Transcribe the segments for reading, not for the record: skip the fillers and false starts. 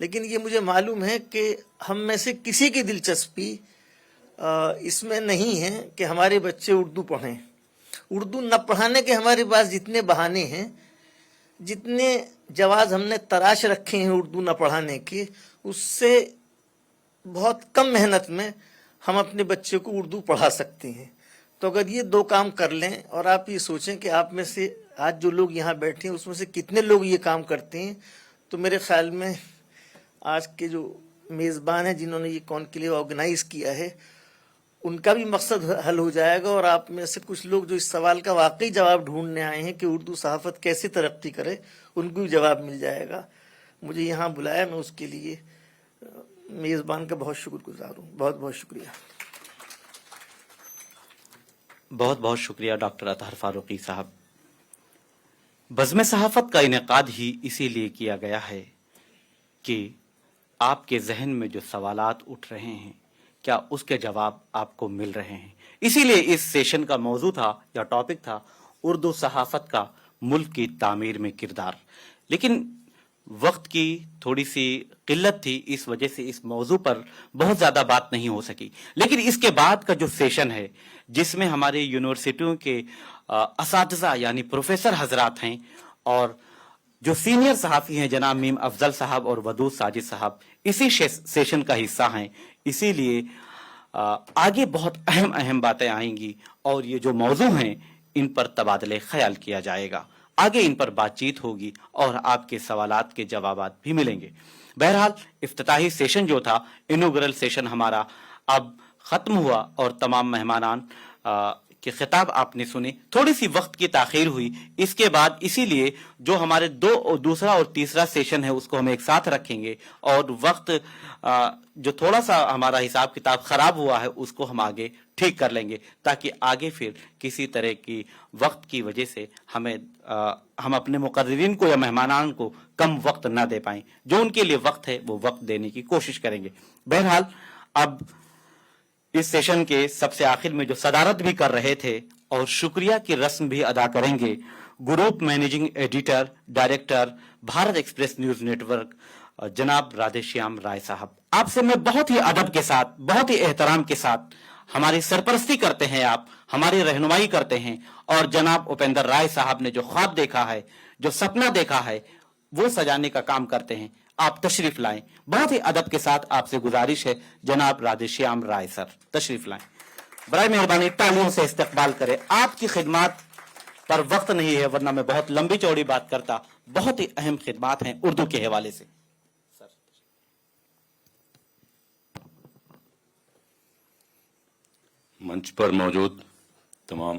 لیکن یہ مجھے معلوم ہے کہ ہم میں سے کسی کی دلچسپی اس میں نہیں ہے کہ ہمارے بچے اردو پڑھیں. اردو نہ پڑھانے کے ہمارے پاس جتنے بہانے ہیں، جتنے جواز ہم نے تراش رکھے ہیں اردو نہ پڑھانے کے، اس سے بہت کم محنت میں ہم اپنے بچے کو اردو پڑھا سکتے ہیں. تو اگر یہ دو کام کر لیں، اور آپ یہ سوچیں کہ آپ میں سے آج جو لوگ یہاں بیٹھے ہیں اس میں سے کتنے لوگ یہ کام کرتے ہیں، تو میرے خیال میں آج کے جو میزبان ہیں جنہوں نے یہ کانکلیو آرگنائز کیا ہے، ان کا بھی مقصد حل ہو جائے گا، اور آپ میں سے کچھ لوگ جو اس سوال کا واقعی جواب ڈھونڈنے آئے ہیں کہ اردو صحافت کیسے ترقی کرے، ان کو بھی جواب مل جائے گا. مجھے یہاں بلایا، میں اس کے لیے میزبان کا بہت شکر گزار ہوں. بہت بہت شکریہ. بہت بہت شکریہ ڈاکٹر اطہر فاروقی صاحب. بزم صحافت کا انعقاد ہی اسی لیے کیا گیا ہے کہ آپ کے ذہن میں جو سوالات اٹھ رہے ہیں، کیا اس کے جواب آپ کو مل رہے ہیں. اسی لیے اس سیشن کا موضوع تھا یا ٹاپک تھا اردو صحافت کا ملک کی تعمیر میں کردار. لیکن وقت کی تھوڑی سی قلت تھی، اس وجہ سے اس موضوع پر بہت زیادہ بات نہیں ہو سکی. لیکن اس کے بعد کا جو سیشن ہے، جس میں ہمارے یونیورسٹیوں کے اساتذہ یعنی پروفیسر حضرات ہیں، اور جو سینئر صحافی ہیں جناب میم افضل صاحب اور ودود ساجد صاحب اسی سیشن کا حصہ ہیں، اسی لیے آگے بہت اہم باتیں آئیں گی، اور یہ جو موضوع ہیں ان پر تبادلہ خیال کیا جائے گا. آگے ان پر بات چیت ہوگی اور آپ کے سوالات کے جوابات بھی ملیں گے. بہرحال افتتاحی سیشن جو تھا، انوگرل سیشن ہمارا اب ختم ہوا، اور تمام مہمانان کے خطاب آپ نے سنے. تھوڑی سی وقت کی تاخیر ہوئی اس کے بعد، اسی لیے جو ہمارے دوسرا اور تیسرا سیشن ہے اس کو ہم ایک ساتھ رکھیں گے، اور وقت جو تھوڑا سا ہمارا حساب کتاب خراب ہوا ہے اس کو ہم آگے ٹھیک کر لیں گے، تاکہ آگے پھر کسی طرح کی وقت کی وجہ سے ہم اپنے مقررین کو یا مہمانان کو کم وقت نہ دے پائیں. جو ان کے لیے وقت ہے وہ وقت دینے کی کوشش کریں گے. بہرحال اب اس سیشن کے سب سے آخر میں جو صدارت بھی کر رہے تھے اور شکریہ کی رسم بھی ادا کریں گے، group managing editor director Bharat Express News Network جناب رادھے شیام رائے صاحب. آپ سے میں بہت ہی ادب کے ساتھ، بہت ہی احترام کے ساتھ، ہماری سرپرستی کرتے ہیں آپ، ہماری رہنمائی کرتے ہیں، اور جناب اپیندر رائے صاحب نے جو خواب دیکھا ہے، جو سپنا دیکھا ہے، وہ سجانے کا کام کرتے ہیں. آپ تشریف لائیں. بہت ہی ادب کے ساتھ آپ سے گزارش ہے جناب رادھے شیام رائے سر تشریف لائیں. برائے مہربانی تالیوں سے استقبال کریں. آپ کی خدمات پر وقت نہیں ہے، ورنہ میں بہت لمبی چوڑی بات کرتا. بہت ہی اہم خدمات ہیں اردو کے حوالے سے. منچ پر موجود تمام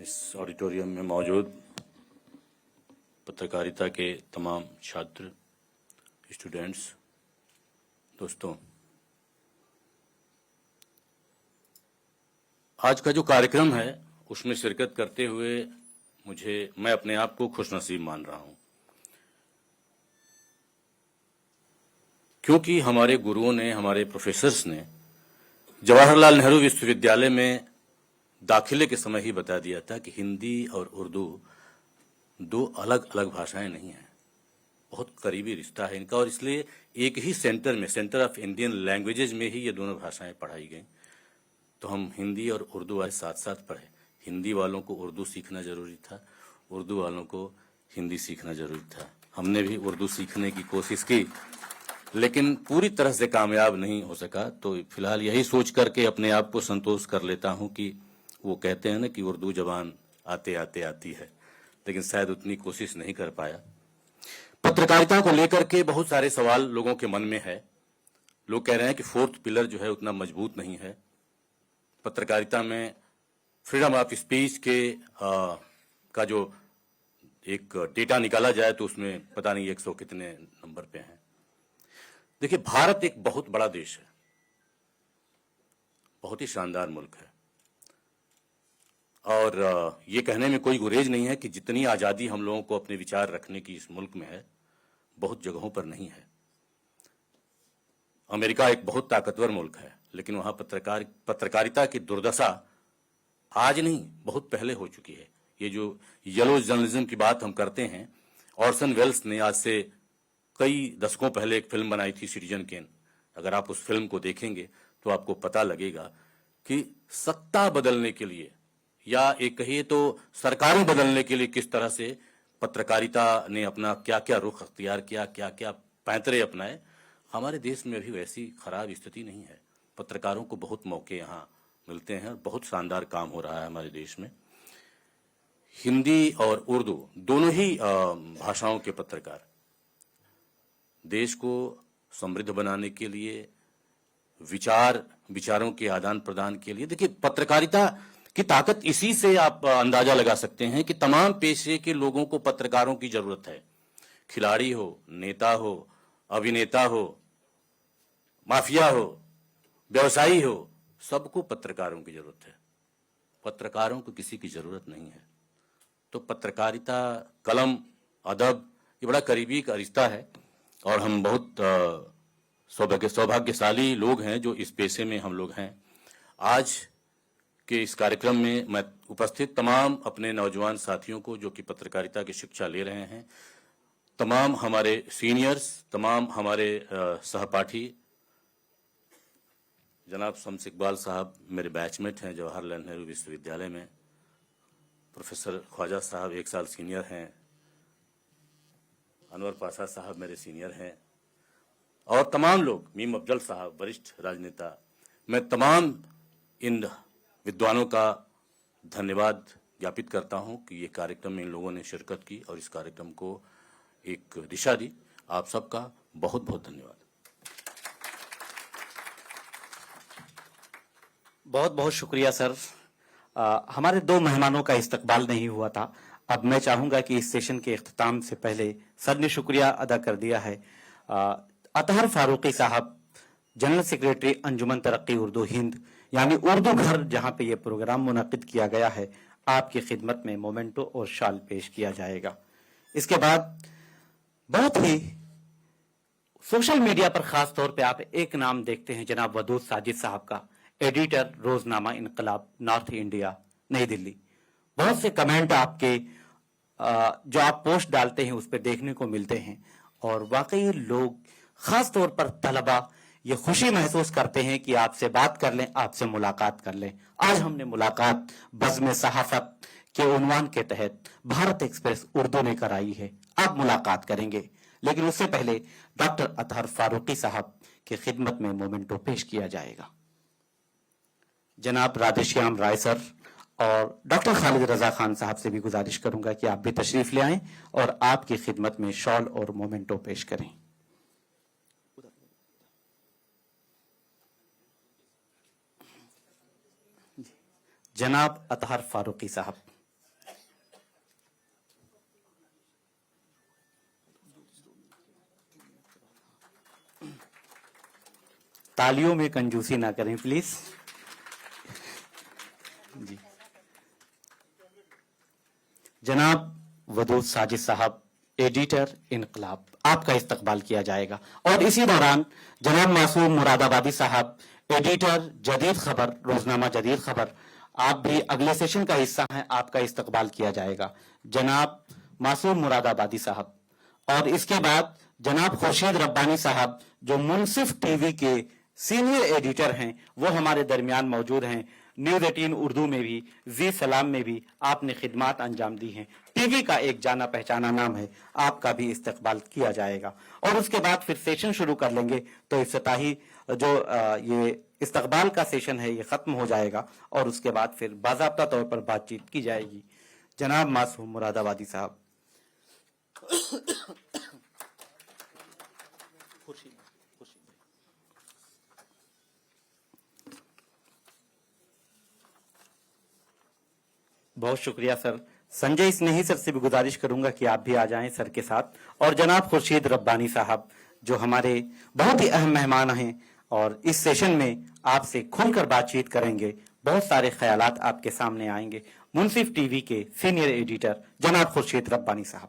اس آڈیٹوریم میں موجود پترکاریتا کے تمام چھاتر، اسٹوڈینٹس، دوستوں، آج کا جو کارکرم ہے اس میں شرکت کرتے ہوئے میں اپنے آپ کو خوش نصیب مان رہا ہوں، کیونکہ ہمارے گروؤں نے، ہمارے پروفیسرز نے جواہر لال نہرو وشو ودیالیہ میں داخلے کے سمے ہی بتا دیا تھا کہ ہندی اور اردو دو الگ الگ بھاشائیں نہیں ہیں، بہت قریبی رشتہ ہے ان کا، اور اس لیے ایک ہی سینٹر میں، سینٹر آف انڈین لینگویجز میں ہی یہ دونوں بھاشائیں پڑھائی گئیں. تو ہم ہندی اور اردو آج ساتھ ساتھ پڑھے. ہندی والوں کو اردو سیکھنا ضروری تھا، اردو والوں کو ہندی سیکھنا ضروری تھا. ہم نے بھی اردو سیکھنے کی کوشش کی، لیکن پوری طرح سے کامیاب نہیں ہو سکا. تو فی الحال یہی سوچ کر کے اپنے آپ کو سنتوش کر لیتا ہوں کہ وہ کہتے ہیں نا کہ اردو زبان آتے آتے آتی ہے، لیکن شاید اتنی کوشش نہیں کر پایا. پترکاریتا کو لے کر کے بہت سارے سوال لوگوں کے من میں ہے. لوگ کہہ رہے ہیں کہ فورتھ پلر جو ہے اتنا مضبوط نہیں ہے. پترکاریتا میں فریڈم آف اسپیچ کا جو ایک ڈیٹا نکالا جائے تو اس میں پتہ نہیں 100 کتنے نمبر پہ ہیں. دیکھیے، بھارت ایک بہت بڑا دیش ہے، بہت ہی شاندار ملک ہے، اور یہ کہنے میں کوئی گریز نہیں ہے کہ جتنی آزادی ہم لوگوں کو اپنے وچار رکھنے کی اس ملک میں ہے، بہت جگہوں پر نہیں ہے. امریکہ ایک بہت طاقتور ملک ہے، لیکن وہاں پترکاریتا کی دردشا آج نہیں، بہت پہلے ہو چکی ہے. یہ جو یلو جرنلزم کی بات ہم کرتے ہیں، آرسن ویلس نے آج سے کئی دشکوں پہلے ایک فلم بنائی تھی سٹیزن کین. اگر آپ اس فلم کو دیکھیں گے تو آپ کو پتہ لگے گا کہ ستا بدلنے کے لیے یا ایک کہیے تو سرکاریں بدلنے کے لیے کس طرح سے پترکاریتا نے اپنا کیا کیا رخ اختیار کیا، کیا کیا پینترے اپنائے. ہمارے دیش میں ابھی ویسی خراب استھتی نہیں ہے. پترکاروں کو بہت موقع یہاں ملتے ہیں، بہت شاندار کام ہو رہا ہے ہمارے دیش میں. ہندی اور اردو دونوں ہی بھاشاؤں کے پترکار دیش کو سمردھ بنانے کے لیے، وچاروں کے آدان پردان کے لیے، دیکھیے پترکاریتا کی طاقت اسی سے آپ اندازہ لگا سکتے ہیں کہ تمام پیشے کے لوگوں کو پترکاروں کی ضرورت ہے. کھلاڑی ہو، نیتا ہو، ابھینیتا ہو، مافیا ہو، ویوسائی ہو، سب کو پترکاروں کی ضرورت ہے. پترکاروں کو کسی کی ضرورت نہیں ہے. تو پترکاریتا، قلم، ادب یہ بڑا قریبی کا رشتہ ہے، اور ہم بہت سوبھاگیہشالی لوگ ہیں جو اس پیشے میں ہم لوگ ہیں. آج کے اس کارکرم میں میں اپستھت تمام اپنے نوجوان ساتھیوں کو جو کہ پترکاریتا کی شکشا لے رہے ہیں، تمام ہمارے سینئرز، تمام ہمارے سہپاٹھی، جناب شمس اقبال صاحب میرے بیچ میٹ ہیں جواہر لال نہرو وشو ودیالیہ میں، پروفیسر خواجہ صاحب 1 سال سینئر ہیں، انور پاشا صاحب میرے سینئر ہیں، اور تمام لوگ، میم افضل صاحب وریشٹھ راجنیتا. میں تمام ان ودوانوں کا دھنیہ واد جاپت کرتا ہوں کہ یہ کارکرم میں ان لوگوں نے شرکت کی اور اس کارکرم کو ایک دشا دی. آپ سب کا بہت بہت دھنیہ واد. بہت بہت شکریہ سر. ہمارے 2 مہمانوں کا استقبال نہیں ہوا تھا. اب میں چاہوں گا کہ اس سیشن کے اختتام سے پہلے سر نے شکریہ ادا کر دیا ہے. اطہر فاروقی صاحب، جنرل سیکریٹری انجمن ترقی اردو ہند، یعنی اردو گھر جہاں پہ یہ پروگرام منعقد کیا گیا ہے، آپ کی خدمت میں مومنٹو اور شال پیش کیا جائے گا. اس کے بعد بہت ہی سوشل میڈیا پر خاص طور پہ آپ ایک نام دیکھتے ہیں، جناب ودود ساجد صاحب کا، ایڈیٹر روزنامہ انقلاب نارتھ انڈیا، نئی دلی. بہت سے کمنٹ آپ کے جو آپ پوسٹ ڈالتے ہیں اس پہ دیکھنے کو ملتے ہیں، اور واقعی لوگ خاص طور پر طلبہ یہ خوشی محسوس کرتے ہیں کہ آپ سے بات کر لیں، آپ سے ملاقات کر لیں. آج ہم نے ملاقات بزم صحافت کے عنوان کے تحت بھارت ایکسپریس اردو نے کرائی ہے. آپ ملاقات کریں گے، لیکن اس سے پہلے ڈاکٹر اطہر فاروقی صاحب کی خدمت میں مومنٹو پیش کیا جائے گا. جناب رادھے شیام رائے سر اور ڈاکٹر خالد رضا خان صاحب سے بھی گزارش کروں گا کہ آپ بھی تشریف لے آئیں اور آپ کی خدمت میں شال اور مومنٹو پیش کریں. جناب اطہر فاروقی صاحب. تالیوں میں کنجوسی نہ کریں پلیز. جی. جناب ودود ساجد صاحب، ایڈیٹر انقلاب، آپ کا استقبال کیا جائے گا. اور اسی دوران جناب معصوم مراد آبادی صاحب، ایڈیٹر جدید خبر روزنامہ جدید خبر، آپ بھی اگلے سیشن کا حصہ ہیں، آپ کا استقبال کیا جائے گا. جناب معصوم مراد آبادی صاحب، اور اس کے بعد جناب خورشید ربانی صاحب جو منصف ٹی وی کے سینئر ایڈیٹر ہیں، وہ ہمارے درمیان موجود ہیں. نیوز 18 اردو میں بھی، زی سلام میں بھی آپ نے خدمات انجام دی ہیں. ٹی وی کا ایک جانا پہچانا نام ہے، آپ کا بھی استقبال کیا جائے گا. اور اس کے بعد پھر سیشن شروع کر لیں گے، تو افتتاحی جو یہ استقبال کا سیشن ہے یہ ختم ہو جائے گا، اور اس کے بعد پھر باضابطہ طور پر بات چیت کی جائے گی. جناب معصوم مراد آبادی صاحب. بہت شکریہ سر. سنجے اسنیہی سر سے بھی گزارش کروں گا کہ آپ بھی آ جائیں سر کے ساتھ. اور جناب خورشید ربانی صاحب جو ہمارے بہت ہی اہم مہمان ہیں اور اس سیشن میں آپ سے کھل کر بات چیت کریں گے، بہت سارے خیالات آپ کے سامنے آئیں گے. منصف ٹی وی کے سینئر ایڈیٹر جناب خورشید ربانی صاحب.